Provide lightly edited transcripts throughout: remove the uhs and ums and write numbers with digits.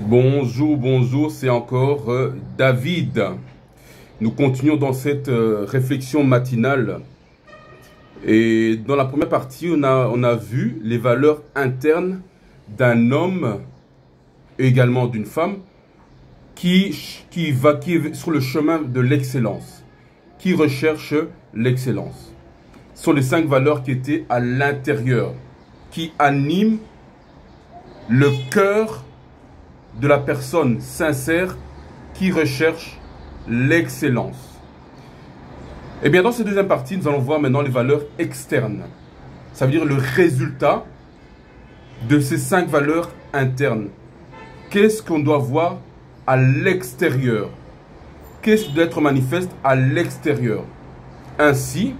Bonjour, bonjour, c'est encore David. Nous continuons dans cette réflexion matinale. Et dans la première partie, on a vu les valeurs internes d'un homme et également d'une femme qui est sur le chemin de l'excellence, qui recherche l'excellence. Ce sont les 5 valeurs qui étaient à l'intérieur, qui animent le cœur de la personne sincère qui recherche l'excellence. Et bien dans cette deuxième partie, nous allons voir maintenant les valeurs externes. Ça veut dire le résultat de ces 5 valeurs internes. Qu'est-ce qu'on doit voir à l'extérieur? Qu'est-ce qui doit être manifeste à l'extérieur? Ainsi,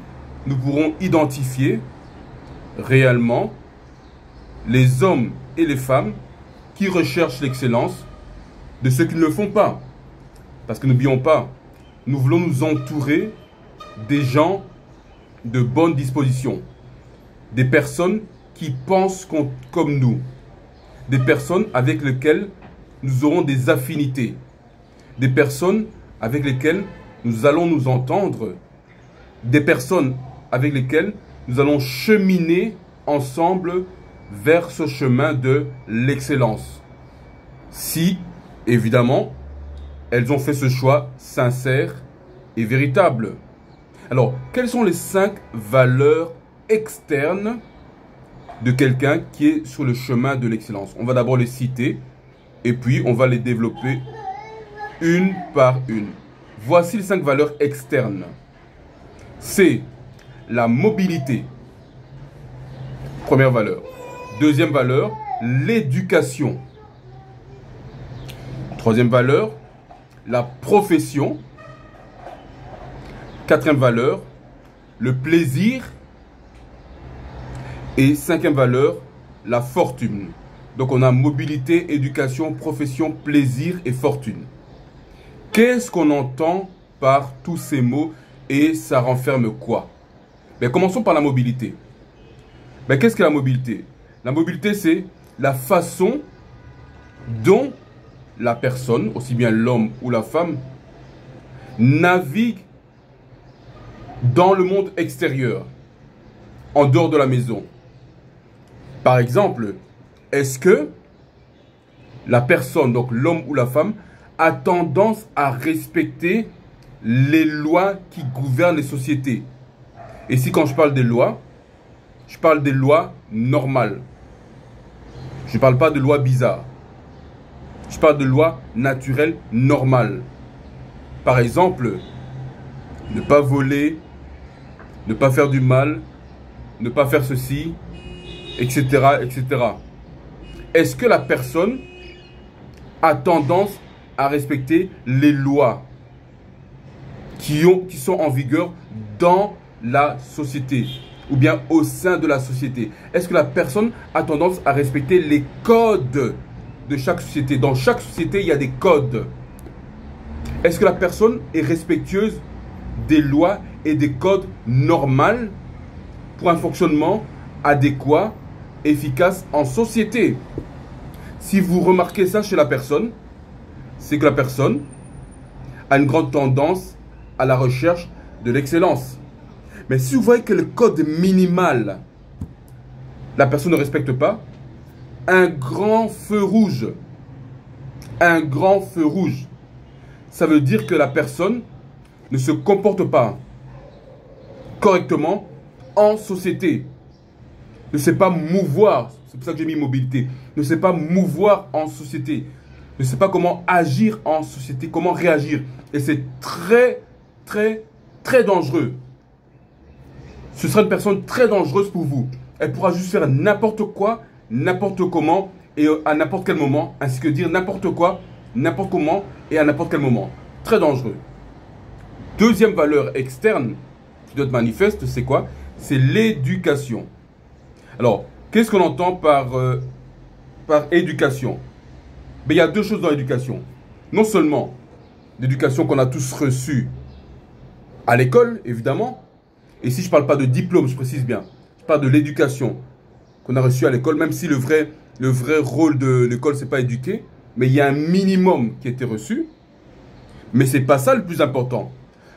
nous pourrons identifier réellement les hommes et les femmes qui recherchent l'excellence de ceux qui ne le font pas. Parce que n'oublions pas, nous voulons nous entourer des gens de bonne disposition, des personnes qui pensent comme nous, des personnes avec lesquelles nous aurons des affinités, des personnes avec lesquelles nous allons nous entendre, des personnes avec lesquelles nous allons cheminer ensemble vers ce chemin de l'excellence. Si, évidemment, elles ont fait ce choix sincère et véritable. Alors, quelles sont les 5 valeurs externes de quelqu'un qui est sur le chemin de l'excellence? On va d'abord les citer et puis on va les développer une par une. Voici les 5 valeurs externes. C'est la mobilité. Première valeur. Deuxième valeur, l'éducation. Troisième valeur, la profession. Quatrième valeur, le plaisir. Et cinquième valeur, la fortune. Donc on a mobilité, éducation, profession, plaisir et fortune. Qu'est-ce qu'on entend par tous ces mots et ça renferme quoi? Commençons par la mobilité. Qu'est-ce que la mobilité? La mobilité, c'est la façon dont la personne, aussi bien l'homme ou la femme, navigue dans le monde extérieur, en dehors de la maison. Par exemple, est-ce que la personne, donc l'homme ou la femme, a tendance à respecter les lois qui gouvernent les sociétés? Et si quand je parle des lois, je parle des lois normales. Je ne parle pas de lois bizarres. Je parle de lois naturelles normales. Par exemple, ne pas voler, ne pas faire du mal, ne pas faire ceci, etc., etc. Est-ce que la personne a tendance à respecter les lois qui sont en vigueur dans la société ou bien au sein de la société? Est-ce que la personne a tendance à respecter les codes de chaque société? Dans chaque société, il y a des codes. Est-ce que la personne est respectueuse des lois et des codes normaux pour un fonctionnement adéquat, efficace en société? Si vous remarquez ça chez la personne, c'est que la personne a une grande tendance à la recherche de l'excellence. Mais si vous voyez que le code minimal, la personne ne respecte pas, un grand feu rouge, ça veut dire que la personne ne se comporte pas correctement en société, ne sait pas mouvoir, c'est pour ça que j'ai mis mobilité, ne sait pas mouvoir en société, ne sait pas comment agir en société, comment réagir. Et c'est très, très, très dangereux. Ce sera une personne très dangereuse pour vous. Elle pourra juste faire n'importe quoi, n'importe comment et à n'importe quel moment, ainsi que dire n'importe quoi, n'importe comment et à n'importe quel moment. Très dangereux. Deuxième valeur externe qui doit être manifeste, c'est quoi? C'est l'éducation. Alors, qu'est-ce qu'on entend par éducation? Il y a 2 choses dans l'éducation. Non seulement l'éducation qu'on a tous reçue à l'école, évidemment. Et si je ne parle pas de diplôme, je précise bien. Je parle de l'éducation qu'on a reçue à l'école, même si le vrai rôle de l'école, ce n'est pas éduquer. mais il y a un minimum qui a été reçu. Mais ce n'est pas ça le plus important.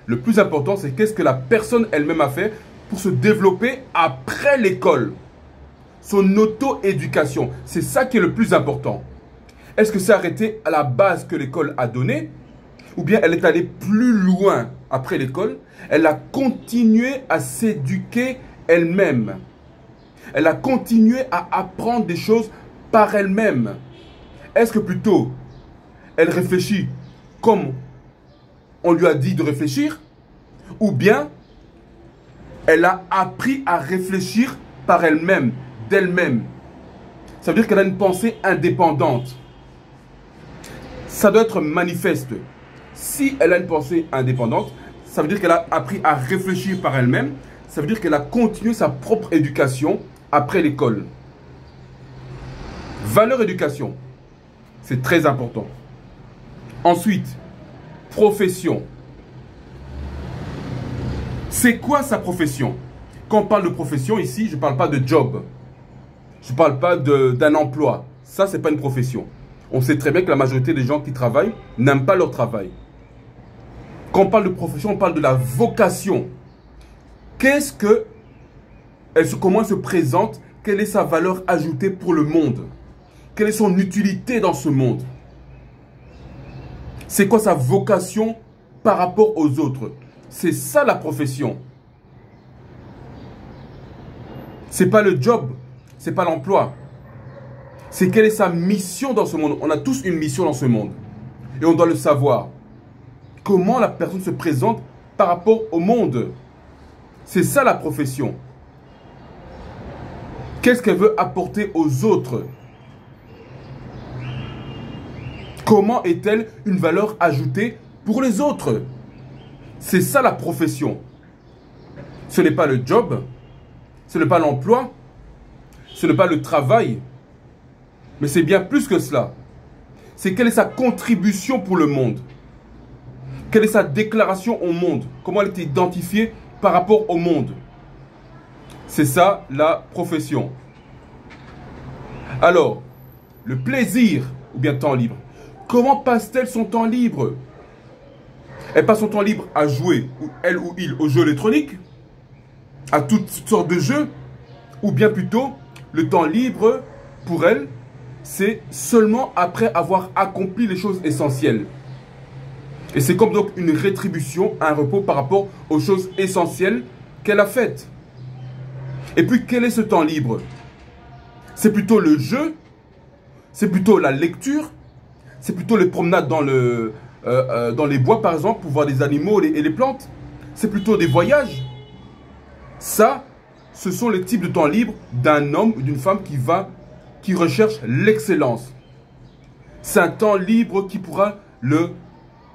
Le plus important, c'est qu'est-ce que la personne elle-même a fait pour se développer après l'école. Son auto-éducation. C'est ça qui est le plus important. Est-ce que c'est arrêté à la base que l'école a donné? Ou bien elle est allée plus loin après l'école? Elle a continué à s'éduquer elle-même. Elle a continué à apprendre des choses par elle-même. Est-ce que plutôt elle réfléchit comme on lui a dit de réfléchir? Ou bien elle a appris à réfléchir par elle-même, d'elle-même? Ça veut dire qu'elle a une pensée indépendante. Ça doit être manifeste. Si elle a une pensée indépendante, ça veut dire qu'elle a appris à réfléchir par elle-même. Ça veut dire qu'elle a continué sa propre éducation après l'école. Valeur éducation, c'est très important. Ensuite, profession. C'est quoi sa profession? Quand on parle de profession ici, je ne parle pas de job. Je ne parle pas d'un emploi. Ça, ce n'est pas une profession. On sait très bien que la majorité des gens qui travaillent n'aiment pas leur travail. Quand on parle de profession, on parle de la vocation. Comment elle se présente? Quelle est sa valeur ajoutée pour le monde? Quelle est son utilité dans ce monde? C'est quoi sa vocation par rapport aux autres? C'est ça la profession. C'est pas le job, c'est pas l'emploi. C'est quelle est sa mission dans ce monde. On a tous une mission dans ce monde. Et on doit le savoir. Comment la personne se présente par rapport au monde. C'est ça la profession. Qu'est-ce qu'elle veut apporter aux autres? Comment est-elle une valeur ajoutée pour les autres? C'est ça la profession. Ce n'est pas le job, ce n'est pas l'emploi, ce n'est pas le travail, mais c'est bien plus que cela. C'est quelle est sa contribution pour le monde? Quelle est sa déclaration au monde? Comment elle est identifiée par rapport au monde? C'est ça la profession. Alors, le plaisir ou bien temps libre. Comment passe-t-elle son temps libre? Elle passe son temps libre à jouer, elle ou il, aux jeux électroniques, à toutes sortes de jeux, ou bien plutôt, le temps libre, pour elle, c'est seulement après avoir accompli les choses essentielles. Et c'est comme donc une rétribution, un repos par rapport aux choses essentielles qu'elle a faites. Et puis, quel est ce temps libre? C'est plutôt le jeu, c'est plutôt la lecture, c'est plutôt les promenades dans les bois, par exemple, pour voir des animaux et les plantes. C'est plutôt des voyages. Ça, ce sont les types de temps libre d'un homme ou d'une femme qui recherche l'excellence. C'est un temps libre qui pourra le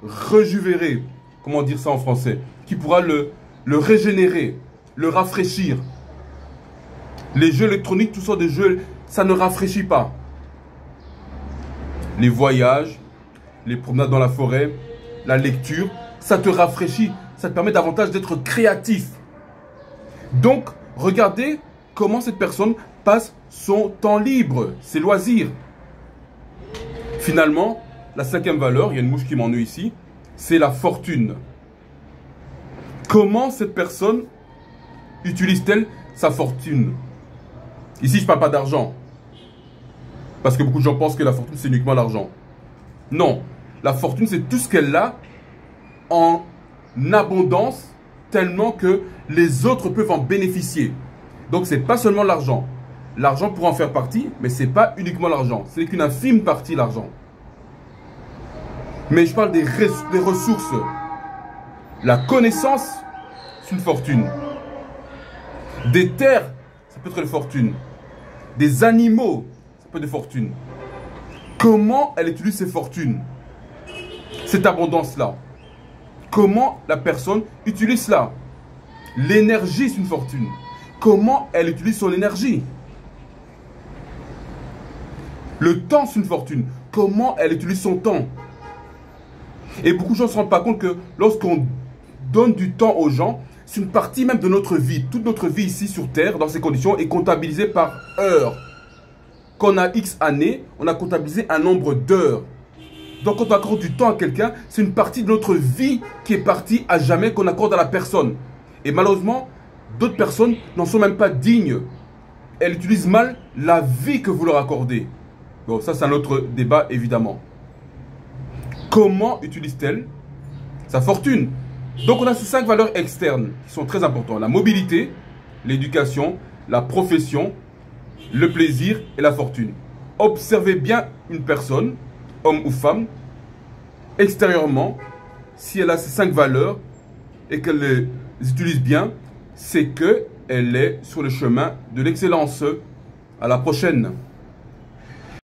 rejuvérer. Comment dire ça en français? Qui pourra le régénérer, le rafraîchir. Les jeux électroniques, tout ça des jeux, ça ne rafraîchit pas. Les voyages, les promenades dans la forêt, la lecture, ça te rafraîchit, ça te permet davantage d'être créatif. Donc, regardez comment cette personne passe son temps libre, ses loisirs. Finalement, la cinquième valeur, il y a une mouche qui m'ennuie ici, c'est la fortune. Comment cette personne utilise-t-elle sa fortune? Ici, je ne parle pas d'argent. Parce que beaucoup de gens pensent que la fortune, c'est uniquement l'argent. Non. La fortune, c'est tout ce qu'elle a en abondance, tellement que les autres peuvent en bénéficier. Donc, ce n'est pas seulement l'argent. L'argent pourra en faire partie, mais ce n'est pas uniquement l'argent. Ce n'est qu'une infime partie, l'argent. Mais je parle des ressources. La connaissance, c'est une fortune. Des terres, ça peut être une fortune. Des animaux, ça peut être une fortune. Comment elle utilise ses fortunes? Cette abondance-là. Comment la personne utilise cela? L'énergie, c'est une fortune. Comment elle utilise son énergie? Le temps, c'est une fortune. Comment elle utilise son temps? Et beaucoup de gens ne se rendent pas compte que lorsqu'on donne du temps aux gens, c'est une partie même de notre vie. Toute notre vie ici sur Terre, dans ces conditions, est comptabilisée par heures. Quand on a X années, on a comptabilisé un nombre d'heures. Donc quand on accorde du temps à quelqu'un, c'est une partie de notre vie qui est partie à jamais qu'on accorde à la personne. Et malheureusement, d'autres personnes n'en sont même pas dignes. Elles utilisent mal la vie que vous leur accordez. Bon, ça c'est un autre débat évidemment. Comment utilise-t-elle sa fortune? Donc on a ces 5 valeurs externes qui sont très importantes. La mobilité, l'éducation, la profession, le plaisir et la fortune. Observez bien une personne, homme ou femme, extérieurement, si elle a ces 5 valeurs et qu'elle les utilise bien, c'est qu'elle est sur le chemin de l'excellence. À la prochaine.